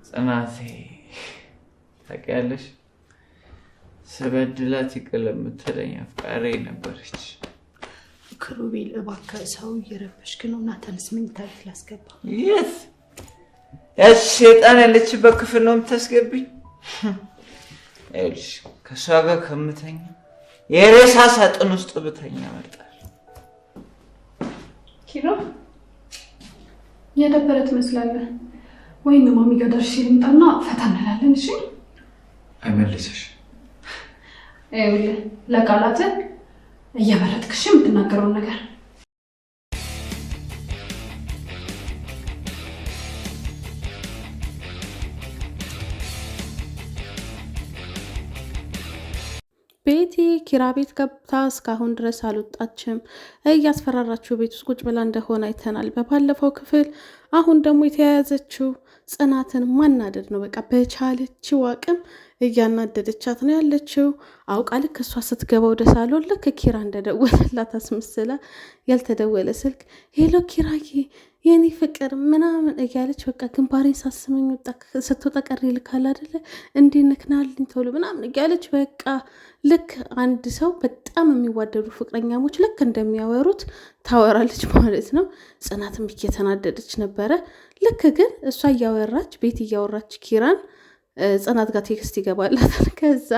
ጽናቴ ታውቂያለሽ ስበድላት ይቅር የምትለኝ አፍቃሪ ነበረች። ክሩቤል እባክህ ሰው እየረበሽክ ነው እና ተነስ መኝታ ቤት ላስገባ። የት የሰይጣን ያለችበት ክፍል ነው የምታስገብኝ? እሺ ከሷ ጋር ከምተኛ የሬሳ ሳጥን ውስጥ ብተኛ እመርጣለሁ። ኪራ የደበረ ትመስላለህ። ወይ ማሚ ጋር ደርሼ ልምጣና ፈታ እንላለን። እሺ አይመልስሽ። ይኸውልህ ለቃላትህ እየመረጥክሽ የምትናገረውን ነገር ቤቲ ኪራ ቤት ገብታ እስካሁን ድረስ አልወጣችም። እያስፈራራችው ቤት ውስጥ ቁጭ ብላ እንደሆነ አይተናል በባለፈው ክፍል። አሁን ደግሞ የተያያዘችው ጽናትን ማናደድ ነው። በቃ በቻለችው አቅም እያናደደቻት ነው ያለችው። አውቃ ልክ እሷ ስትገባ ወደ ሳሎን ልክ ኪራ እንደደወለላት አስመስላ ያልተደወለ ስልክ ሄሎ ኪራዬ የኔ ፍቅር ምናምን እያለች በቃ ግንባሬን ሳስመኝ ስትወጣ ቀሪ ልካል አይደለ እንዲህ ንክናልኝ ቶሎ ምናምን እያለች በቃ ልክ አንድ ሰው በጣም የሚዋደዱ ፍቅረኛሞች ልክ እንደሚያወሩት ታወራለች ማለት ነው። ጽናትም እየተናደደች ነበረ። ልክ ግን እሷ እያወራች ቤት እያወራች ኪራን ጽናት ጋር ቴክስት ይገባላታል። ከዛ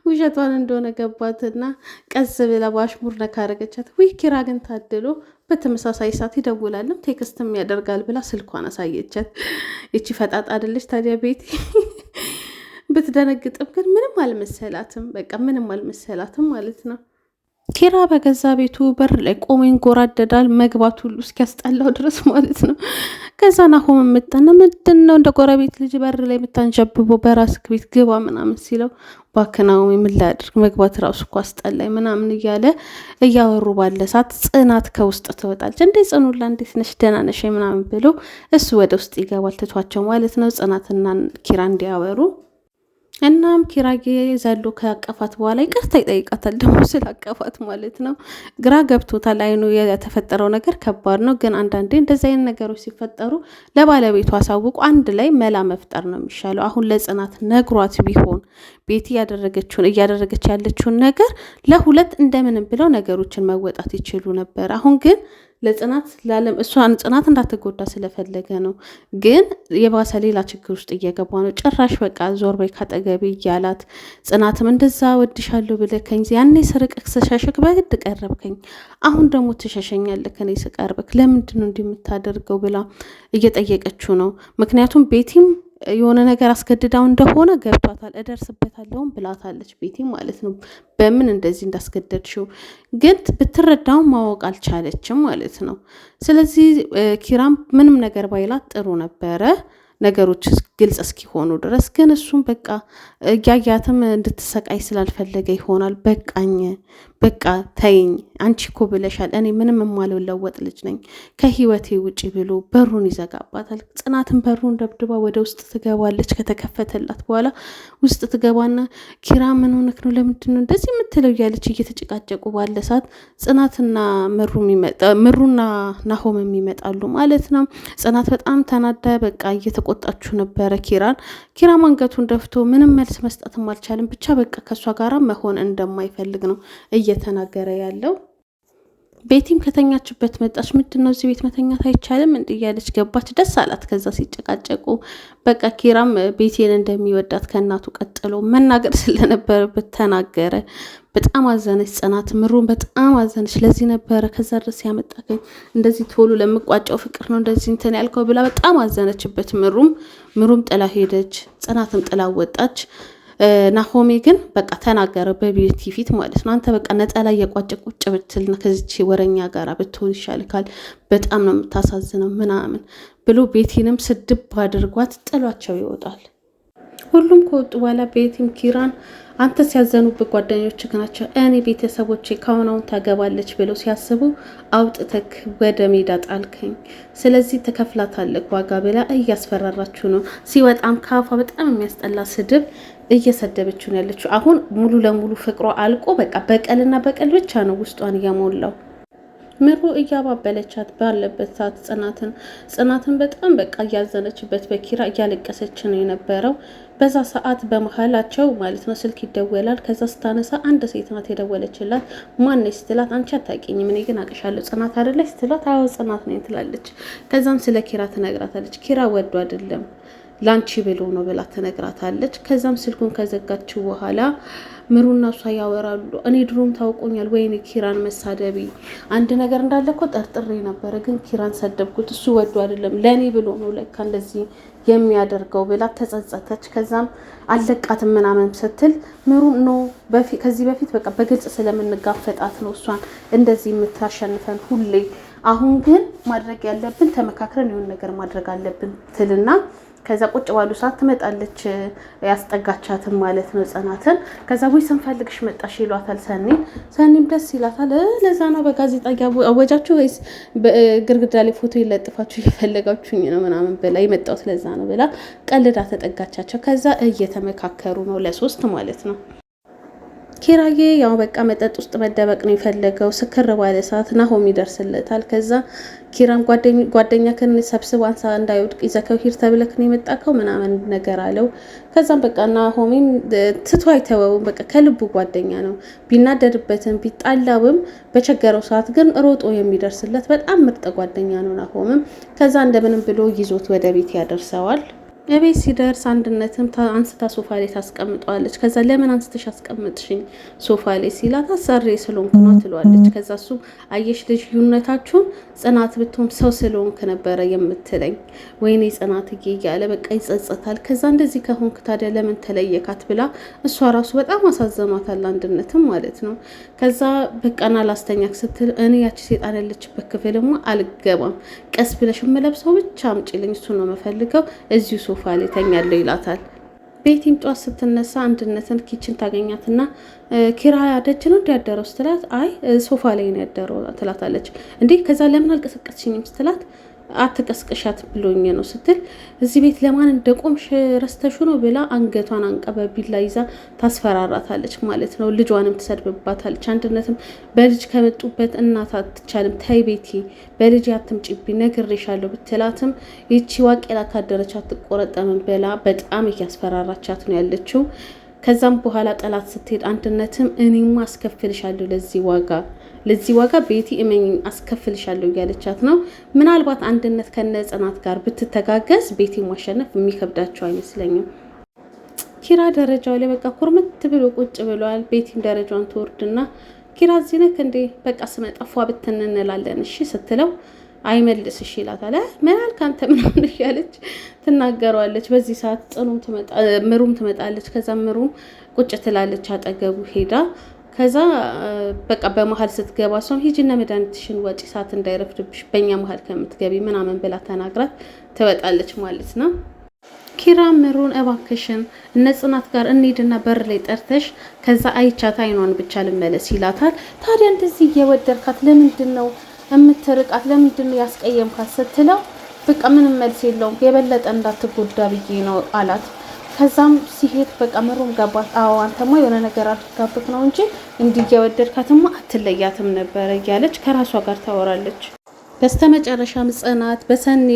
ውሸቷን እንደሆነ ገባትና ቀዝ ብላ በአሽሙር ነካ አደረገቻት። ውይ ኪራ ግን ታድሎ በተመሳሳይ ሰዓት ይደውላልም ቴክስትም ያደርጋል ብላ ስልኳን አሳየቻት። ይቺ ፈጣጣ አይደለች ታዲያ ቤቲ ብትደነግጥም ግን ምንም አልመሰላትም። በቃ ምንም አልመሰላትም ማለት ነው። ኪራ በገዛ ቤቱ በር ላይ ቆሞ ይንጎራደዳል። መግባት ሁሉ እስኪያስጠላው ድረስ ማለት ነው። ከዛ ናሆም መጣና ምንድን ነው እንደ ጎረቤት ልጅ በር ላይ የምታንዣብበው በራስህ ቤት ግባ ምናምን ሲለው ባክናው ምን ላድርግ መግባት ራሱ እኮ አስጠላኝ ምናምን እያለ እያወሩ ባለ ሰዓት ጽናት ከውስጥ ትወጣለች። እንዴ ጽኑላ እንዴት ነሽ ደህና ነሽ ምናምን ብሎ እሱ ወደ ውስጥ ይገባል ትቷቸው ማለት ነው ጽናትና ኪራ እንዲያወሩ። እናም ኪራጌ ዘሎ ከአቀፋት በኋላ ይቅርታ ይጠይቃታል ደግሞ ስላቀፋት ማለት ነው። ግራ ገብቶታል። አይኑ የተፈጠረው ነገር ከባድ ነው። ግን አንዳንዴ እንደዚህ አይነት ነገሮች ሲፈጠሩ ለባለቤቱ አሳውቁ አንድ ላይ መላ መፍጠር ነው የሚሻለው። አሁን ለጽናት ነግሯት ቢሆን ቤቲ እያደረገች ያለችውን ነገር ለሁለት እንደምንም ብለው ነገሮችን መወጣት ይችሉ ነበር። አሁን ግን ለጽናት እሷን ጽናት እንዳትጎዳ ስለፈለገ ነው። ግን የባሰ ሌላ ችግር ውስጥ እየገባ ነው። ጭራሽ በቃ ዞር በይ ካጠገቤ እያላት ጽናትም እንደዛ ወድሻለሁ ብለከኝ ያኔ ስርቅክ ስሸሽክ በግድ ቀረብከኝ፣ አሁን ደግሞ ትሸሸኛለህ ከኔ ስቀርብክ ለምንድን ነው እንዲህ የምታደርገው ብላ እየጠየቀችው ነው። ምክንያቱም ቤቲም የሆነ ነገር አስገድዳው እንደሆነ ገብቷታል። እደርስበታለሁም ብላታለች ቤቲ ማለት ነው። በምን እንደዚህ እንዳስገደድሽው ግን ብትረዳውን ማወቅ አልቻለችም ማለት ነው። ስለዚህ ኪራም ምንም ነገር ባይላት ጥሩ ነበረ ነገሮች ግልጽ እስኪሆኑ ድረስ። ግን እሱም በቃ እያያትም እንድትሰቃይ ስላልፈለገ ይሆናል በቃኝ በቃ ተይኝ አንቺ እኮ ብለሻል፣ እኔ ምንም የማልለወጥ ልጅ ነኝ ከህይወቴ ውጪ ብሎ በሩን ይዘጋባታል። ጽናትን በሩን ደብድባ ወደ ውስጥ ትገባለች። ከተከፈተላት በኋላ ውስጥ ትገባና ኪራ ምን ሆነክ ነው ለምንድን ነው እንደዚህ የምትለው እያለች እየተጨቃጨቁ ባለ ሰዓት ጽናትና ምሩና ናሆም ይመጣሉ ማለት ነው። ጽናት በጣም ተናዳ በቃ እየተቆጣችሁ ነበረ ኪራ አንገቱን ደፍቶ ምንም መልስ መስጠትም አልቻለም። ብቻ በቃ ከሷ ጋራ መሆን እንደማይፈልግ ነው እየተናገረ ያለው። ቤቲም ከተኛችበት መጣች። ምንድነው እዚህ ቤት መተኛት አይቻልም እንዴ እያለች ገባች። ደስ አላት። ከዛ ሲጨቃጨቁ በቃ ኪራም ቤቴን እንደሚወዳት ከእናቱ ቀጥሎ መናገር ስለነበረበት ተናገረ። በጣም አዘነች ጽናት። ምሩን በጣም አዘነች። ለዚህ ነበረ ከዛ ድረስ ያመጣከኝ እንደዚህ ቶሎ ለምቋጫው ፍቅር ነው እንደዚህ እንትን ያልከው ብላ በጣም አዘነችበት። ምሩም ጥላ ሄደች። ጽናትም ጥላ ወጣች። ናሆሜ ግን በቃ ተናገረ በቤቲ ፊት ማለት ነው። አንተ በቃ ነጠላ የቋጨ ቁጭ ብትል ከዚች ወረኛ ጋር ብትሆን ይሻልካል፣ በጣም ነው የምታሳዝነው ምናምን ብሎ ቤቲንም ስድብ አድርጓት ጥሏቸው ይወጣል። ሁሉም ከወጡ በኋላ ቤቲም ኪራን አንተ ሲያዘኑበት ጓደኞች ናቸው እኔ ቤተሰቦቼ ካሁናውን ታገባለች ብለው ሲያስቡ አውጥተክ ወደ ሜዳ ጣልከኝ፣ ስለዚህ ተከፍላታለህ ዋጋ ብላ እያስፈራራችሁ ነው። ሲወጣም ካፏ በጣም የሚያስጠላ ስድብ እየሰደበችው ነው ያለችው። አሁን ሙሉ ለሙሉ ፍቅሯ አልቆ በቃ በቀልና በቀል ብቻ ነው ውስጧን እያሞላው። ምሩ እያባበለቻት ባለበት ሰዓት ጽናትን በጣም በቃ እያዘነችበት በኪራ እያለቀሰች ነው የነበረው። በዛ ሰዓት በመሀላቸው ማለት ነው ስልክ ይደወላል። ከዛ ስታነሳ አንድ ሴት ናት የደወለችላት። ማነች ስትላት አንቺ አታውቂኝም እኔ ግን አውቅሻለሁ ጽናት አይደለች ስትላት አዎ ጽናት ነኝ ትላለች። ከዛም ስለ ኪራ ትነግራታለች። ኪራ ወዶ አይደለም ላንቺ ብሎ ነው ብላ ትነግራታለች። ከዛም ስልኩን ከዘጋችው በኋላ ምሩና እሷ ያወራሉ። እኔ ድሮም ታውቆኛል ወይኔ ኪራን መሳደቢ አንድ ነገር እንዳለ እኮ ጠርጥሬ ነበረ፣ ግን ኪራን ሰደብኩት እሱ ወዶ አይደለም ለኔ ብሎ ነው ለካ እንደዚህ የሚያደርገው ብላ ተጸጸተች። ከዛም አለቃትም ምናምን ስትል ምሩ ነው ከዚህ በፊት በቃ በግልጽ ስለምንጋፈጣት ነው እሷን እንደዚህ የምታሸንፈን ሁሌ። አሁን ግን ማድረግ ያለብን ተመካክረን የሆነ ነገር ማድረግ አለብን ትልና ከዛ ቁጭ ባሉ ሰዓት ትመጣለች ያስጠጋቻትም ማለት ነው ጽናትን። ከዛ ወይ ስንፈልግሽ መጣሽ ይሏታል ሰኒም ደስ ይላታል። ለዛ ነው በጋዜጣ አወጃችሁ ወይስ በግርግዳ ላይ ፎቶ ይለጥፋችሁ እየፈለጋችሁኝ ነው ምናምን ብላ የመጣሁት ለዛ ነው ብላ ቀልዳ ተጠጋቻቸው። ከዛ እየተመካከሩ ነው ለሶስት ማለት ነው። ኪራዬ ያው በቃ መጠጥ ውስጥ መደበቅ ነው የፈለገው። ስክር ባለ ሰዓት ናሆም ይደርስለታል። ከዛ ኪራም ጓደኛ ከን ሰብስብ አንሳ እንዳይወድቅ ይዘከው ሂድ ተብለክ ነው የመጣከው ምናምን ነገር አለው። ከዛም በቃ ናሆምም ትቶ አይተወው በቃ ከልቡ ጓደኛ ነው። ቢናደድበትም ቢጣላውም በቸገረው ሰዓት ግን ሮጦ የሚደርስለት በጣም ምርጥ ጓደኛ ነው ናሆምም። ከዛ እንደምንም ብሎ ይዞት ወደ ቤት ያደርሰዋል። የቤት ሲደርስ አንድነትም አንስታ ሶፋ ላይ ታስቀምጠዋለች። ከዛ ለምን አንስተሽ አስቀምጥሽኝ ሶፋ ላይ ሲላት አሰሬ ስለሆንኩ ነው ትለዋለች። ከዛ እሱ አየሽ ልዩነታችሁን ጽናት ብትሆን ሰው ስለሆንክ ነበረ የምትለኝ ወይኔ ጽናትዬ እያለ በቃ ይጸጸታል። ከዛ እንደዚህ ከሆንክ ታዲያ ለምን ተለየካት ብላ እሷ ራሱ በጣም አሳዘኗታል አንድነትም ማለት ነው። ከዛ በቃና ላስተኛክ ስትል እኔ ያቺ ሴጣን ያለችበት ክፍልማ አልገባም ቀስ ብለሽ የምለብሰው ብቻ አምጪልኝ እሱ ነው የምፈልገው እዚሁ ሶፋ ላይ ተኛለሁ ይላታል። ቤቲም ጧት ስትነሳ አንድነትን ኪችን ታገኛትና ኪራ ደጅ ነው እንዲያደረው ስትላት አይ ሶፋ ላይ ነው ያደረው ትላታለች። እንዴ ከዛ ለምን አልቀሰቀስሽኝም ስትላት አትቀስቀሻት ብሎኝ ነው ስትል እዚህ ቤት ለማን እንደቆምሽ ረስተሹ ነው ብላ አንገቷን አንቀበ ቢላ ይዛ ታስፈራራታለች ማለት ነው። ልጇንም ትሰድብባታለች። አንድነትም በልጅ ከመጡበት እናት አትቻልም ታይ ቤቲ በልጅ አትምጪብኝ ነግሬሻለሁ ብትላትም ይቺ ዋቄላ ካደረች አትቆረጠምም ብላ በጣም እያስፈራራቻት ነው ያለችው። ከዛም በኋላ ጠላት ስትሄድ አንድነትም እኔማ አስከፍልሻለሁ ለዚህ ዋጋ ቤቲ እመኝ አስከፍልሻለሁ እያለቻት ነው። ምናልባት አንድነት ከነ ጽናት ጋር ብትተጋገዝ ቤቲ ማሸነፍ የሚከብዳቸው አይመስለኝም። ኪራ ደረጃው ላይ በቃ ኩርምት ብሎ ቁጭ ብሏል። ቤቲም ደረጃውን ትወርድና ኪራ እዚህ ነህ እንዴ በቃ ስመጣ ፏ ብትን እንላለን እሺ ስትለው አይመልስሽ ይላታል። ምናል ካንተ ምናምን እያለች ትናገረዋለች። በዚህ ሰዓት ምሩም ትመጣለች። ከዛ ምሩም ቁጭ ትላለች አጠገቡ ሄዳ። ከዛ በቃ በመሀል ስትገባ እሷም ሂጂና መድኃኒትሽን ወጪ ሰዓት እንዳይረፍድብሽ በእኛ መሀል ከምትገቢ ምናምን ብላ ተናግራት ትወጣለች ማለት ነው። ኪራ ምሩን እባክሽን እነ ጽናት ጋር እንሂድና በር ላይ ጠርተሽ ከዛ አይቻት አይኗን ብቻ ልመለስ ይላታል። ታዲያ እንደዚህ እየወደድካት ለምንድን ነው የምትርቃት ለምንድን ነው ያስቀየምካት ስትለው በቃ ምንም መልስ የለውም የበለጠ እንዳትጎዳ ብዬ ነው አላት። ከዛም ሲሄድ በቃ ምሩም ገባት። አዎ አንተማ የሆነ ነገር አድርጋብክ ነው እንጂ እንዲየወደድካትማ አትለያትም ነበረ እያለች ከራሷ ጋር ታወራለች። በስተመጨረሻም ጽናት በሰኒ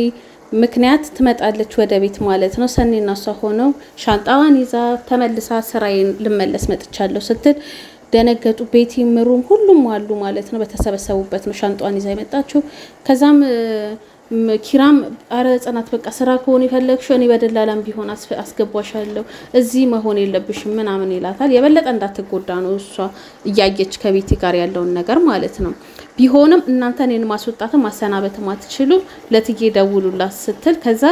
ምክንያት ትመጣለች ወደ ቤት ማለት ነው። ሰኒና እሷ ሆነው ሻንጣዋን ይዛ ተመልሳ ስራዬን ልመለስ መጥቻለሁ ስትል ደነገጡ። ቤቲ ምሩም ሁሉም አሉ ማለት ነው። በተሰበሰቡበት ነው ሻንጣዋን ይዛ የመጣችው። ከዛም ኪራም አረ ጽናት በቃ ስራ ከሆነ የፈለግሽው እኔ በደላላም ቢሆን አስገባሻለሁ እዚህ መሆን የለብሽም ምናምን ይላታል። የበለጠ እንዳትጎዳ ነው እሷ እያየች ከቤቲ ጋር ያለውን ነገር ማለት ነው። ቢሆንም እናንተ እኔን ማስወጣትም ማሰናበትም አትችሉ ለትዬ ደውሉላት ስትል ከዛ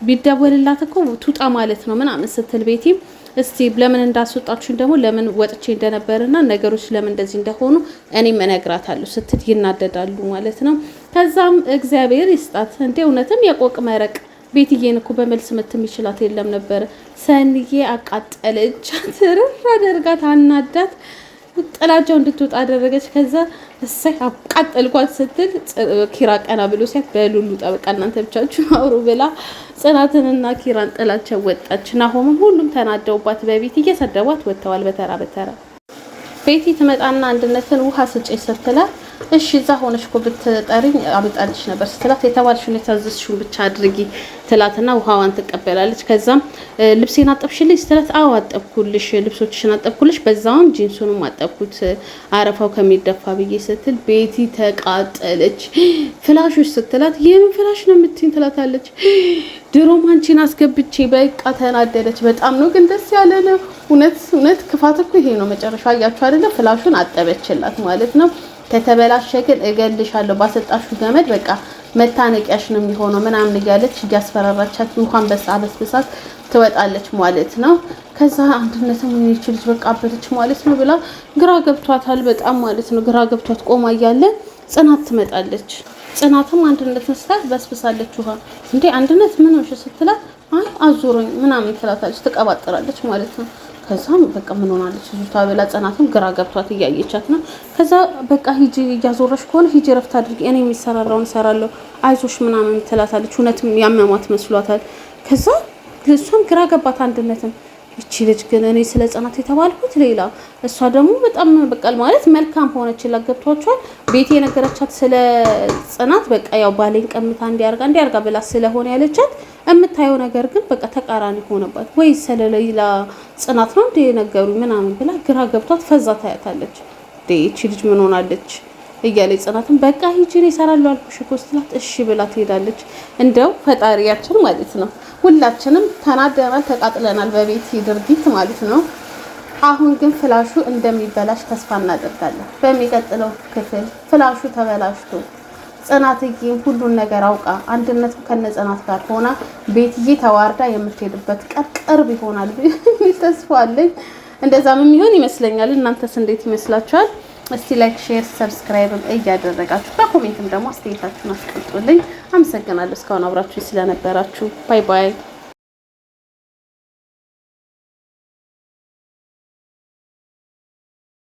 ቢደወልላት እኮ ቱጣ ማለት ነው ምናምን ስትል ቤቲም እስቲ ለምን እንዳስወጣችሁ ደግሞ ለምን ወጥቼ እንደነበርና ነገሮች ለምን እንደዚህ እንደሆኑ እኔም እነግራታለሁ ስትል ይናደዳሉ ማለት ነው። ከዛም እግዚአብሔር ይስጣት እንደ እውነትም የቆቅ መረቅ ቤትዬን እኮ በመልስ ምትም ይችላት የለም ነበር። ሰንዬ አቃጠለቻት ርር አደርጋት አናዳት ጥላቸው እንድትወጣ አደረገች። ከዛ እሰይ አቃጠልኳት ስትል ኪራ ቀና ብሎ ሲያት በሉሉ ጠበቃ እናንተ ብቻችሁ አውሩ ብላ ጽናትንና ኪራን ጥላቸው ወጣች። ናሆምም ሁሉም ተናደውባት በቤት እየሰደቧት ወጥተዋል በተራ። ቤቲ ትመጣና አንድነትን ውሃ ስጪ ስትላት እሺ እዛ ሆነሽ እኮ ብትጠሪኝ አመጣልሽ ነበር ስትላት የተባልሽውን የታዘዝሽውን ብቻ አድርጊ ትላትና ውሃዋን ትቀበላለች። ከዛም ልብሴን አጠብሽልኝ ስትላት አዎ አጠብኩልሽ፣ ልብሶችሽን አጠብኩልሽ፣ በዛውም ጂንሱንም አጠብኩት አረፋው ከሚደፋ ብዬ ስትል ቤቲ ተቃጠለች። ፍላሹሽ ስትላት የምን ፍላሽ ነው የምትይኝ ትላታለች። ድሮም አንቺን አስገብቼ በቃ ተናደደች። በጣም ነው ግን ደስ ያለ ነው። እውነት ክፋት እኮ ይሄ ነው መጨረሻ። አያችሁ አይደለ? ፍላሹን አጠበችላት ማለት ነው። ከተበላሸ ግን እገልሻለሁ ባሰጣሹ ገመድ በቃ መታነቂያሽ ነው የሚሆነው ምናምን እያለች እያስፈራራቻት እንኳን በሳበስብሳት ትወጣለች ማለት ነው። ከዛ አንድነትም ልጅ በቃ አበደች ማለት ነው ብላ ግራ ገብቷታል በጣም ማለት ነው። ግራ ገብቷት ቆማ እያለ ጽናት ትመጣለች። ጽናትም አንድነትን ስታት በስብሳለች ውሃ። እንዴ አንድነት ምን ሆነሽ ስትላት አይ አዞሮኝ ምናምን ትላታለች፣ ትቀባጥራለች ማለት ነው። ከዛም በቃ ምን ሆናለች ልጅቷ ብላ ጽናትም ግራ ገብቷት እያየቻት ነው። ከዛ በቃ ሂጂ እያዞረሽ ከሆነ ሂጂ ረፍት አድርጊ፣ እኔ የሚሰራራውን እሰራለሁ አይዞሽ ምናምን ትላታለች። እውነትም ያመማት መስሏታል። ከዛ እሷም ግራ ገባት አንድነትም እቺ ልጅ ግን እኔ ስለ ጽናት የተባልኩት ሌላ፣ እሷ ደግሞ በጣም በቃል ማለት መልካም ሆነችላት። ገብቷቸዋል። ቤት የነገረቻት ስለ ጽናት በቃ ያው ባሌን ቀምታ እንዲያርጋ ብላ ስለሆነ ያለቻት የምታየው ነገር ግን በቃ ተቃራኒ ሆነባት። ወይ ስለሌላ ጽናት ነው እንደ ነገሩ ምናምን ብላ ግራ ገብቷት ፈዛ ታያታለች። እቺ ልጅ ምን ሆናለች እያለች ጽናትን በቃ ሂጂ እኔ እሰራለሁ አልኩሽ እኮ ስትላት እሺ ብላ ትሄዳለች። እንደው ፈጣሪያችን ማለት ነው ሁላችንም ተናደናል፣ ተቃጥለናል በቤት ድርጊት ማለት ነው። አሁን ግን ፍላሹ እንደሚበላሽ ተስፋ እናደርጋለን። በሚቀጥለው ክፍል ፍላሹ ተበላሽቶ ጽናትዬም ሁሉን ነገር አውቃ አንድነት ከነጽናት ጋር ሆና ቤትዬ ተዋርዳ የምትሄድበት ቀን ቅርብ ይሆናል ተስፋ አለኝ። እንደዛም የሚሆን ይመስለኛል። እናንተስ እንዴት ይመስላችኋል? እስቲ ላይክ፣ ሼር፣ ሰብስክራይብ እያደረጋችሁ በኮሜንትም ደግሞ አስተያየታችሁን አስቀምጡልኝ። አመሰግናለሁ እስካሁን አብራችሁ ስለነበራችሁ። ባይ ባይ።